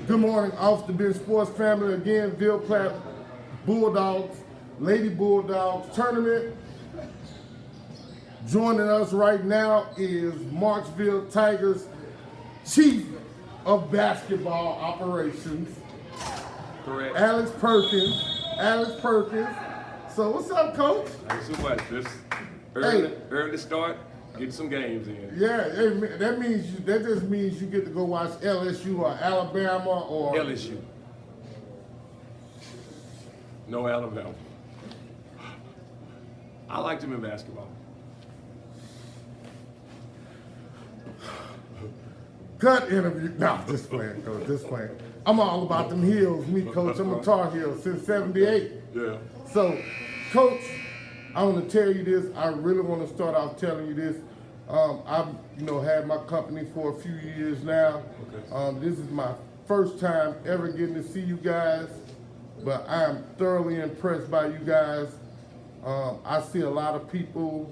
Good morning, off the bench sports family. Again, Ville Platte Bulldogs, Lady Bulldogs tournament. Joining us right now is Marksville Tigers Chief of Basketball Operations, Correct. Alex Perkins. So what's up, Coach? Thanks so much. Just early start, get some games in. Yeah, that just means you get to go watch LSU or Alabama or LSU. No Alabama. I liked him in basketball. Gut interview. No, just playing, Coach. Just playing. I'm all about them heels, me, Coach. I'm a Tar Heel since '78. Yeah. So, Coach, I want to tell you this. I really want to start off telling you this. I've had my company for a few years now. Okay. This is my first time ever getting to see you guys, but I am thoroughly impressed by you guys. I see a lot of people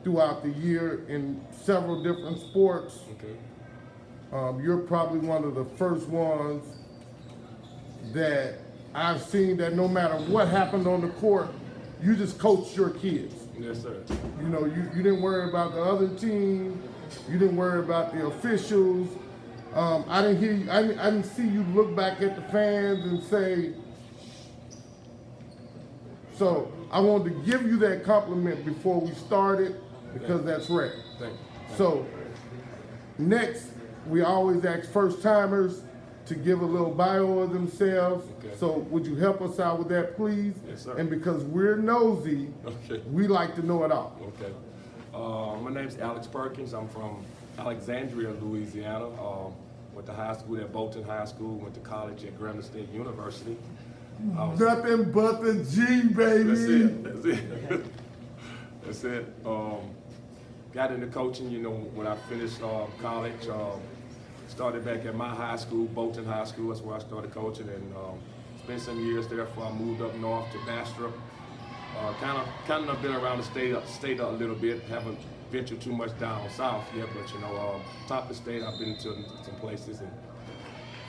throughout the year in several different sports. Okay. You're probably one of the first ones that I've seen that no matter what happened on the court, you just coached your kids. Yes, sir. You didn't worry about the other team. You didn't worry about the officials. I didn't hear you. I didn't see you look back at the fans and say. So I wanted to give you that compliment before we started because that's rare. Thank you. So next, we always ask first timers to give a little bio of themselves. Okay. So would you help us out with that, please? Yes, sir. And because we're nosy, Okay. we like to know it all. Okay. My name's Alex Perkins. I'm from Alexandria, Louisiana. Went to high school at Bolton High School. Went to college at Grambling State University. Nothing but the G, baby. That's it. That's it. Got into coaching, when I finished college. Started back at my high school, Bolton High School. That's where I started coaching, and spent some years there before I moved up north to Bastrop. Kind of been around the state a little bit. Haven't ventured too much down south yet, but top of the state, I've been to some places, and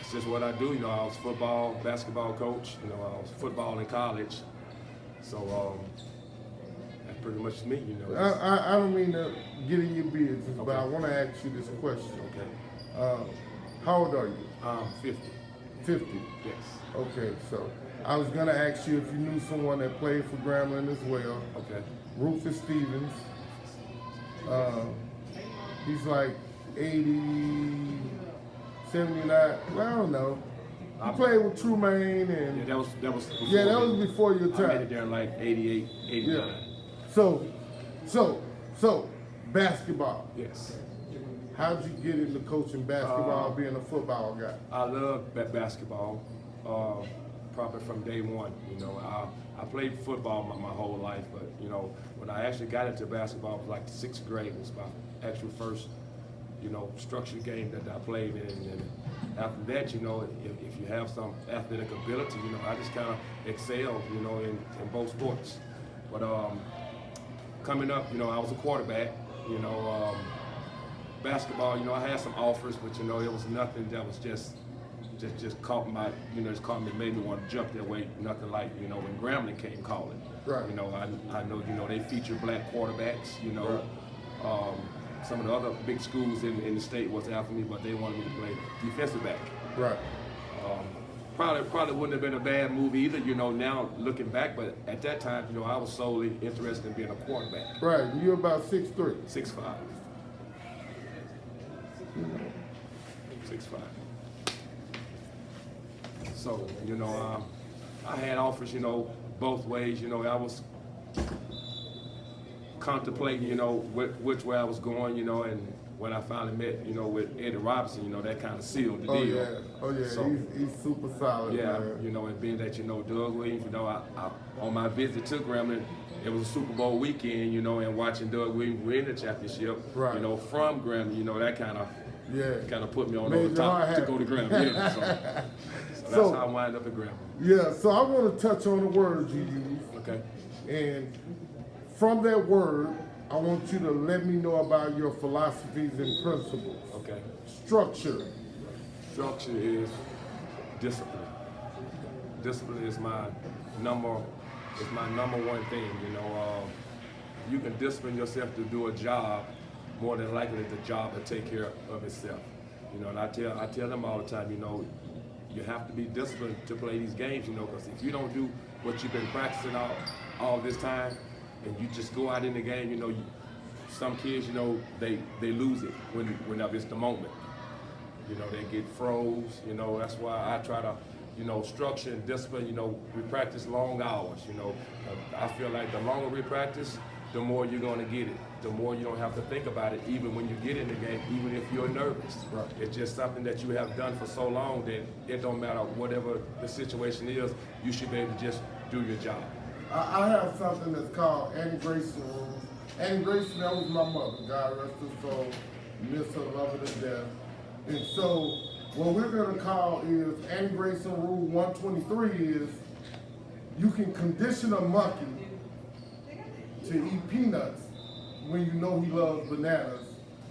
it's just what I do. I was basketball coach. I was football in college, so that's pretty much me. I don't mean to get in your business, Okay. but I want to ask you this question. Okay. How old are you? 50. 50. Yes. Okay, so I was gonna ask you if you knew someone that played for Grambling as well. Okay. Rufus Stevens. He's like 80, 79. Well, I don't know. He played with Trumaine and Yeah, that was before that me. was before your I made time. it there in like 88, 89. Yeah. So basketball. Yes. How'd you get into coaching basketball, being a football guy? I love basketball, probably from day one. I played football my whole life, but when I actually got into basketball, it was like 6th grade. It was my actual first, structured game that I played in. And after that, if you have some athletic ability, I just kind of excelled, in both sports. But coming up, I was a quarterback, basketball, I had some offers, but it was nothing that was just caught my, just caught me, made me want to jump that way. Nothing like, when Grambling came calling. Right. I know, they feature black quarterbacks. Right. Some of the other big schools in the state was after me, but they wanted me to play defensive back. Right. Probably wouldn't have been a bad move either, now looking back, but at that time, I was solely interested in being a quarterback. Right. You're about 6'3". 6'5". 6'5". So, I had offers, both ways. I was contemplating, which way I was going, and when I finally met, with Eddie Robinson, that kind of sealed the deal. Oh yeah, So, he's super solid. yeah, man. and being that, Doug Williams, I on my visit to Grambling, it was a Super Bowl weekend, and watching Doug Williams win the championship, Right. From Grambling, that kind of put me on Made over your top heart to happy. go to Grambling. Yeah, so that's how I wound up at Grambling. Yeah, so I want to touch on the words you use. Okay. And from that word, I want you to let me know about your philosophies and principles. Okay. Structure. Structure is discipline. Discipline is my number one thing. You can discipline yourself to do a job, more than likely the job will take care of itself. And I tell them all the time, you have to be disciplined to play these games, because if you don't do what you've been practicing all this time, and you just go out in the game, some kids, they lose it whenever it's the moment. They get froze. That's why I try to, structure and discipline. We practice long hours. I feel like the longer we practice, the more you're going to get it. The more you don't have to think about it, even when you get in the game, even if you're nervous. Right. It's just something that you have done for so long that it don't matter whatever the situation is, you should be able to just do your job. I have something that's called integration rules. Integration, that was my mother, God rest her soul, miss her, love her to death. And so what we're gonna call is integration rule 123 is you can condition a monkey to eat peanuts when you know he loves bananas.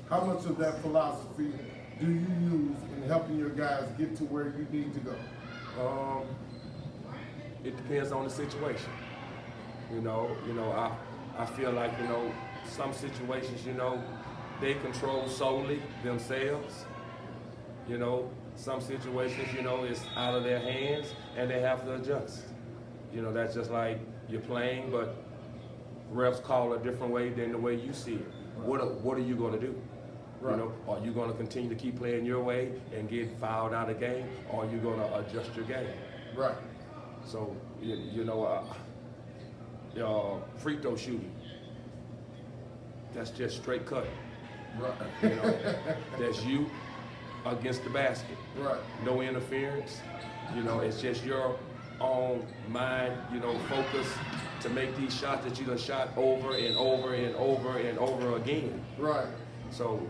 How much of that philosophy do you use in helping your guys get to where you need to go? It depends on the situation. I feel like, some situations, they control solely themselves. Some situations, it's out of their hands and they have to adjust. That's just like you're playing, but refs call a different way than the way you see it. What are you going to do? Right. Are you going to continue to keep playing your way and get fouled out of the game, or are you going to adjust your game? Right. So, free throw shooting, that's just straight cut. Right. That's you against the basket. Right. No interference. It's just your own mind, focus to make these shots that you done shot over and over and over and over again. Right. So,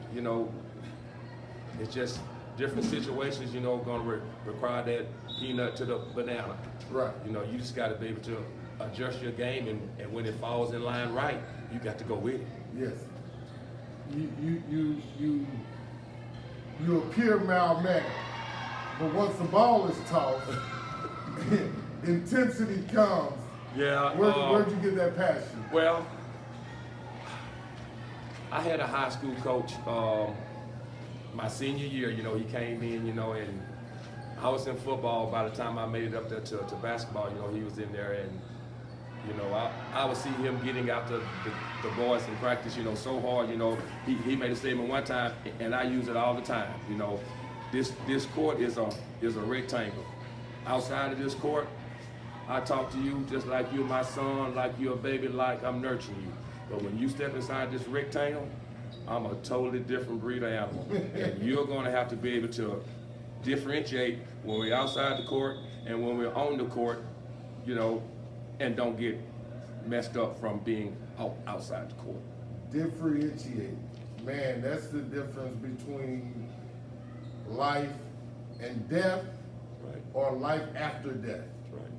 it's just different situations, gonna require that peanut to the banana. Right. You just gotta be able to adjust your game, and when it falls in line right, you got to go with it. Yes. You appear malmannered, but once the ball is tossed, intensity comes. Yeah. Where'd you get that passion? Well, I had a high school coach, my senior year, he came in, and I was in football. By the time I made it up there to basketball, he was in there, and I would see him getting after the boys in practice, so hard. He made a statement one time, and I use it all the time. This court is a rectangle. Outside of this court, I talk to you just like you're my son, like you're a baby, like I'm nurturing you. But when you step inside this rectangle, I'm a totally different breed of animal, and you're going to have to be able to differentiate when we're outside the court and when we're on the court, and don't get messed up from being outside the court. Differentiate. Man, that's the difference between life and death, Right. or life after death. Right.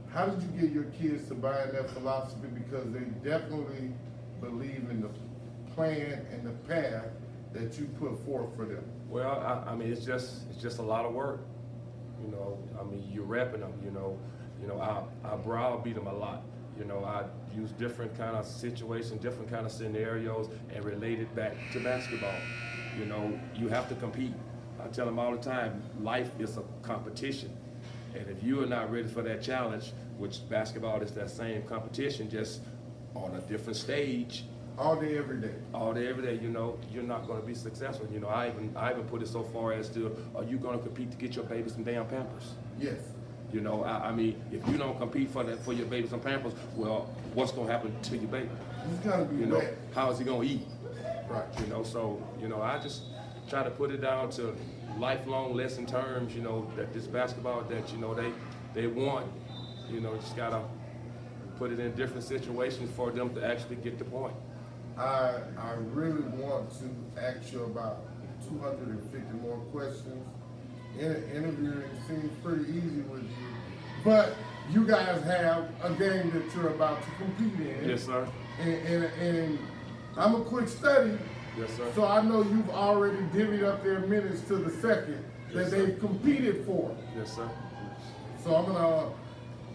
How did you get your kids to buy in that philosophy? Because they definitely believe in the plan and the path that you put forth for them. Well, I mean, it's just a lot of work. You're repping them. I browbeat them a lot. I use different kind of situations, different kind of scenarios, and relate it back to basketball. You have to compete. I tell them all the time, life is a competition. And if you are not ready for that challenge, which basketball is that same competition, just on a different stage. All day, every day. All day, every day, you're not going to be successful. I even put it so far as to, are you going to compete to get your baby some damn Pampers? Yes. If you don't compete for your baby some Pampers, well, what's going to happen to your baby? He's got to be wet. How is he going to eat? Right. I just try to put it down to lifelong lesson terms, that this basketball that, they want, just got to put it in different situations for them to actually get the point. I really want to ask you about 250 more questions. Interviewing seems pretty easy with you, but you guys have a game that you're about to compete in. Yes, sir. And I'm a quick study, Yes, sir. So I know you've already divvied up their minutes to the second Yes, that sir. they've competed for. Yes, sir. So I'm gonna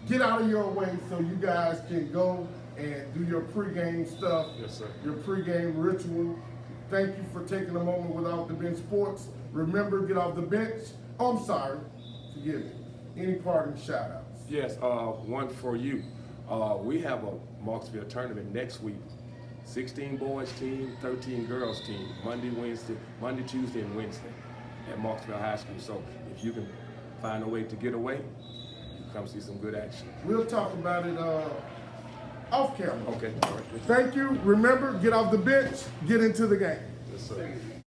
get out of your way so you guys can go and do your pregame stuff. Yes, sir. Your pregame ritual. Thank you for taking a moment with Off the Bench Sports. Remember, get off the bench. Oh, I'm sorry. Forgive me. Any parting shout outs? Yes, one for you. We have a Marksville tournament next week. 16 boys team, 13 girls team, Monday, Tuesday, and Wednesday at Marksville High School. So if you can find a way to get away, you come see some good action. We'll talk about it off camera. Okay, all right. Thank you. Remember, get off the bench, get into the game. Yes, sir.